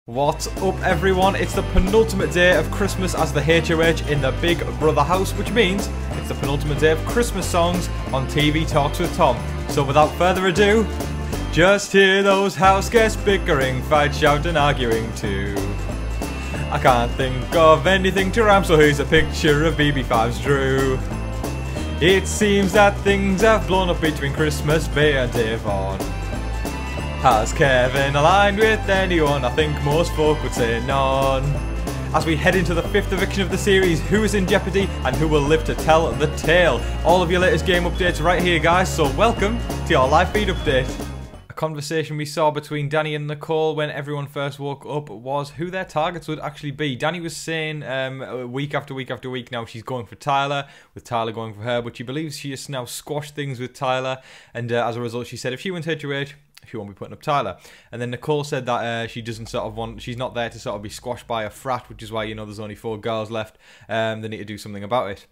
What's up everyone, it's the penultimate day of Christmas as the HOH in the Big Brother house, which means it's the penultimate day of Christmas songs on TV Talks with Tom. So without further ado, just hear those house guests bickering, fight, shout and arguing too. I can't think of anything to rhyme, so here's a picture of BB5's Drew. It seems that things have blown up between Christmas Bay and Da'Vonne. Has Kevin aligned with anyone? I think most folk would say none. As we head into the 5th eviction of the series, who is in jeopardy and who will live to tell the tale? All of your latest game updates right here, guys, so welcome to your live feed update. A conversation we saw between Danny and Nicole when everyone first woke up was who their targets would actually be. Danny was saying week after week after week now she's going for Tyler, with Tyler going for her, but she believes she has now squashed things with Tyler, and as a result she said if she wins HOH, she won't be putting up Tyler. And then Nicole said that she doesn't sort of want, she's not there to sort of be squashed by a frat, which is why, you know, there's only 4 girls left. They need to do something about it.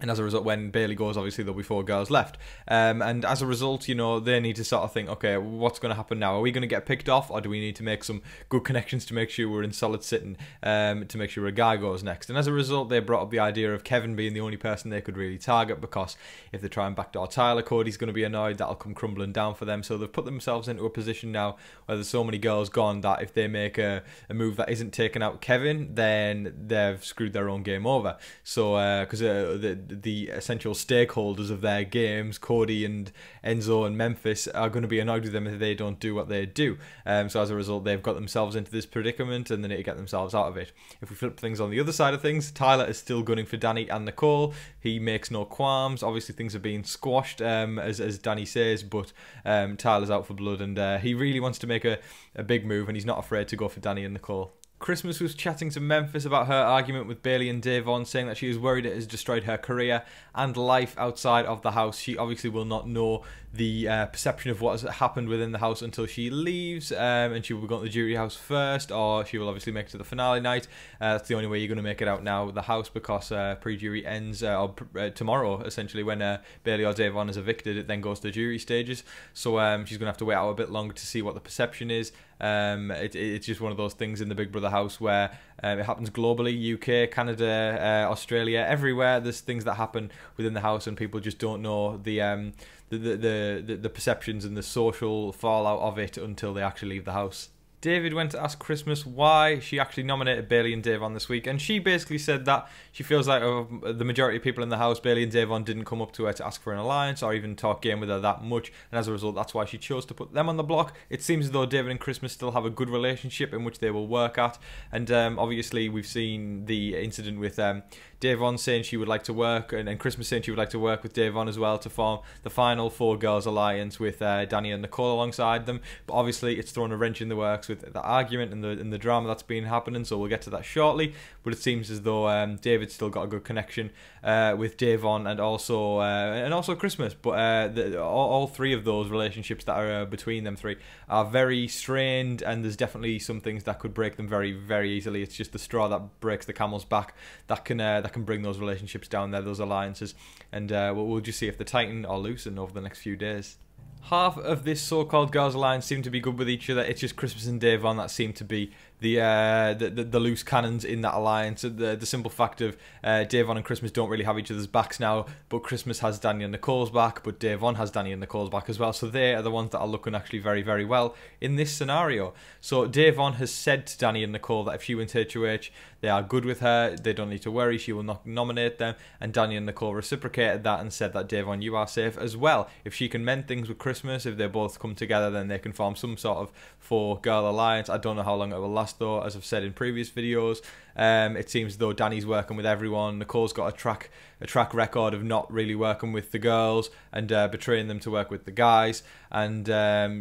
And as a result, when Bayleigh goes, obviously there'll be 4 girls left. And as a result, you know, they need to sort of think, okay, what's going to happen now? Are we going to get picked off, or do we need to make some good connections to make sure we're in solid sitting, to make sure a guy goes next? And as a result, they brought up the idea of Kevin being the only person they could really target, because if they try and backdoor Tyler, Cody's going to be annoyed, that'll come crumbling down for them. So they've put themselves into a position now where there's so many girls gone that if they make a move that isn't taking out Kevin, then they've screwed their own game over. So, because the essential stakeholders of their games, Cody and Enzo and Memphis, are going to be annoyed with them if they don't do what they do. So as a result, they've got themselves into this predicament and they need to get themselves out of it. If we flip things on the other side of things, Tyler is still gunning for Danny and Nicole. He makes no qualms. Obviously, things are being squashed, as Danny says, but Tyler's out for blood, and he really wants to make a big move, and he's not afraid to go for Danny and Nicole. Christmas was chatting to Memphis about her argument with Bayleigh and Da'Vonne, saying that she is worried it has destroyed her career and life outside of the house. She obviously will not know the perception of what has happened within the house until she leaves, and she will go to the jury house first, or she will obviously make it to the finale night. That's the only way you're going to make it out now, the house, because pre-jury ends tomorrow, essentially, when Bayleigh or Da'Vonne is evicted. It then goes to the jury stages, so she's going to have to wait out a bit longer to see what the perception is. It's just one of those things in the Big Brother house where it happens globally, UK, Canada, Australia, everywhere. There's things that happen within the house and people just don't know the perceptions and the social fallout of it until they actually leave the house. David went to ask Christmas why she actually nominated Bayleigh and Da'Vonne this week, and she basically said that she feels like the majority of people in the house, Bayleigh and Da'Vonne didn't come up to her to ask for an alliance or even talk game with her that much, and as a result that's why she chose to put them on the block. It seems as though David and Christmas still have a good relationship in which they will work at, and obviously we've seen the incident with Da'Vonne saying she would like to work, and Christmas saying she would like to work with Da'Vonne as well to form the final 4 girls alliance with Danny and Nicole alongside them. But obviously it's thrown a wrench in the works with the argument and the drama that's been happening, so we'll get to that shortly. But it seems as though David's still got a good connection with Da'Vonne and also Christmas. But all 3 of those relationships that are between them 3 are very strained, and there's definitely some things that could break them very, very easily. It's just the straw that breaks the camel's back that can bring those relationships down there, those alliances, and we'll just see if they tighten or loosen over the next few days. Half of this so-called girls' alliance seem to be good with each other. It's just Christmas and Da'Vonne that seem to be the loose cannons in that alliance. The simple fact of Da'Vonne and Christmas don't really have each other's backs now, but Christmas has Danny and Nicole's back, but Da'Vonne has Danny and Nicole's back as well. So they are the ones that are looking actually very, very well in this scenario. So Da'Vonne has said to Danny and Nicole that if she wins HOH, they are good with her, they don't need to worry, she will not nominate them, and Danny and Nicole reciprocated that and said that Da'Vonne, you are safe as well. If she can mend things with Christmas, if they both come together, then they can form some sort of 4-girl alliance. I don't know how long it will last though, as I've said in previous videos. It seems though Danny's working with everyone. Nicole's got a track record of not really working with the girls and betraying them to work with the guys. And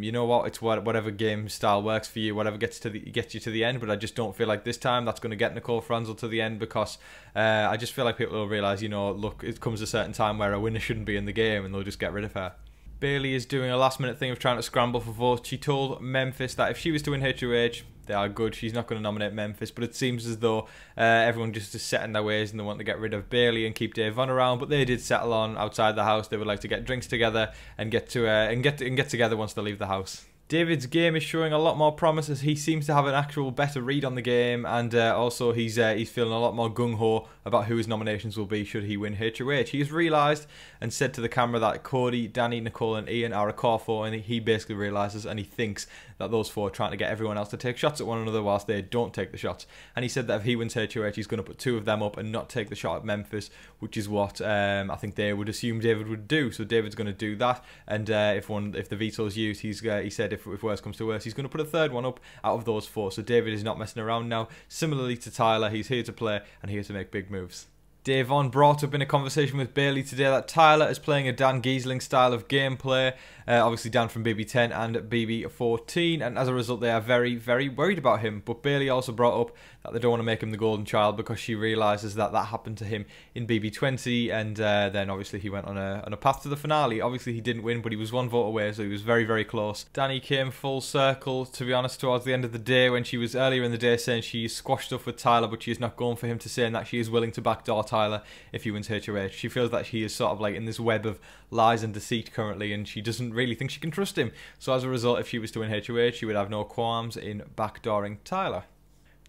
you know what? It's whatever game style works for you, whatever gets you to the end. But I just don't feel like this time that's going to get Nicole Franzel to the end, because I just feel like people will realise, you know, look, it comes a certain time where a winner shouldn't be in the game, and they'll just get rid of her. Bayleigh is doing a last minute thing of trying to scramble for votes. She told Memphis that if she was to win HOH, they are good. She's not going to nominate Memphis, but it seems as though everyone just is set in their ways and they want to get rid of Bayleigh and keep Da'Vonne around. But they did settle on outside the house. They would like to get drinks together and get together once they leave the house. David's game is showing a lot more promise as he seems to have an actual better read on the game, and also he's feeling a lot more gung-ho about who his nominations will be should he win HOH. He has realised and said to the camera that Cody, Danny, Nicole and Ian are a core four, and he basically realises and he thinks that those four are trying to get everyone else to take shots at one another whilst they don't take the shots. And he said that if he wins HOH, he's going to put two of them up and not take the shot at Memphis, which is what I think they would assume David would do. So David's going to do that, and if the veto is used, he said if worse comes to worse, he's going to put a third one up out of those four. So David is not messing around now. Similarly to Tyler, he's here to play and here to make big moves. Da'Vonne brought up in a conversation with Bayleigh today that Tyler is playing a Dan Giesling style of gameplay. Obviously Dan from BB10 and BB14, and as a result they are very, very worried about him. But Bayleigh also brought up that they don't want to make him the golden child because she realises that happened to him in BB20, and then obviously he went on a path to the finale. Obviously he didn't win, but he was one vote away, so he was very, very close. Danny came full circle, to be honest, towards the end of the day when she was earlier in the day saying she squashed stuff with Tyler, but she is not going for him, to saying that she is willing to backdoor Tyler if he wins HOH. She feels that he is sort of like in this web of lies and deceit currently, and she doesn't really think she can trust him. So as a result, if she was to win HOH, she would have no qualms in backdooring Tyler.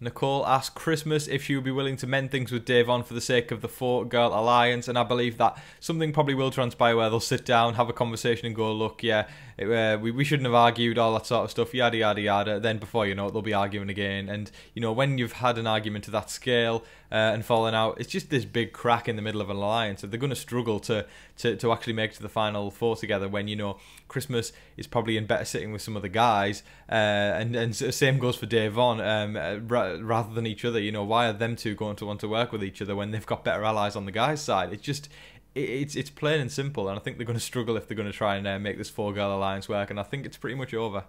Nicole asked Christmas if she would be willing to mend things with Da'Vonne for the sake of the four-girl alliance, and I believe that something probably will transpire where they'll sit down, have a conversation and go, look, yeah, we shouldn't have argued, all that sort of stuff, yada, yada, yada. Then before you know it, they'll be arguing again. And, you know, when you've had an argument to that scale and fallen out, it's just this big crack in the middle of an alliance. And they're going to struggle to actually make it to the final four together when, you know, Christmas is probably in better sitting with some of the guys. And same goes for Da'Vonne, rather than each other. You know, why are them two going to want to work with each other when they've got better allies on the guys' side? It's just... It's plain and simple, and I think they're going to struggle if they're going to try and make this four-girl alliance work, and I think it's pretty much over.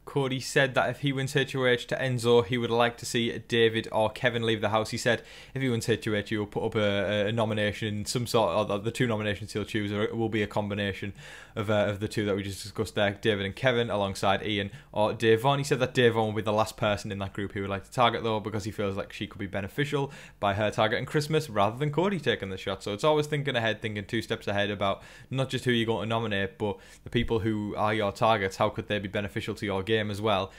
Cody said that if he wins HOH to Enzo, he would like to see David or Kevin leave the house. He said if he wins HOH, he will put up a nomination, some sort of the two nominations he'll choose, or it will be a combination of the two that we just discussed there, David and Kevin, alongside Ian or Da'Vonne. He said that Da'Vonne will be the last person in that group he would like to target, though, because he feels like she could be beneficial by her targeting Christmas rather than Cody taking the shot. So it's always thinking ahead, thinking two steps ahead about not just who you're going to nominate, but the people who are your targets. How could they be beneficial to your game as well,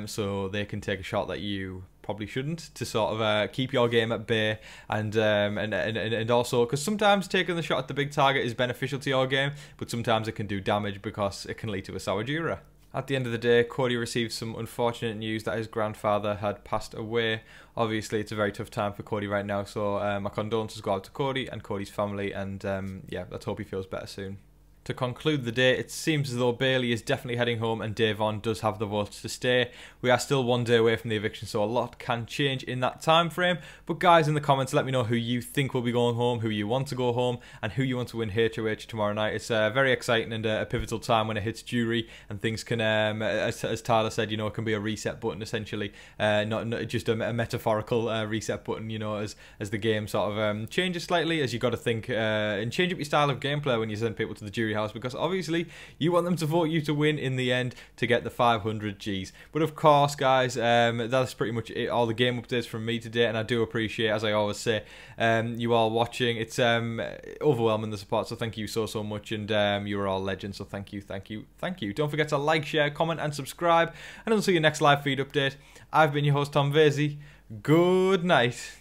so they can take a shot that you probably shouldn't, to sort of keep your game at bay, and also because sometimes taking the shot at the big target is beneficial to your game, but sometimes it can do damage because it can lead to a sour jura. At the end of the day, Cody received some unfortunate news that his grandfather had passed away. Obviously, it's a very tough time for Cody right now, so my condolences go out to Cody and Cody's family, and yeah, let's hope he feels better soon. To conclude the day, it seems as though Bayleigh is definitely heading home and Da'Vonne does have the votes to stay. We are still one day away from the eviction, so a lot can change in that time frame. But guys, in the comments, let me know who you think will be going home, who you want to go home, and who you want to win HOH tomorrow night. It's very exciting and a pivotal time when it hits jury, and things can, as Tyler said, you know, it can be a reset button essentially, not just a metaphorical reset button, you know, as the game sort of changes slightly, as you got to think and change up your style of gameplay when you send people to the jury house, because obviously you want them to vote you to win in the end to get the 500 Gs. But of course, guys, that's pretty much it, all the game updates from me today, and I do appreciate, as I always say, you all watching. It's overwhelming, the support, so thank you so much, and you are all legends, so thank you. Don't forget to like, share, comment and subscribe, and until your next live feed update, I've been your host Tom Vasey. Good night.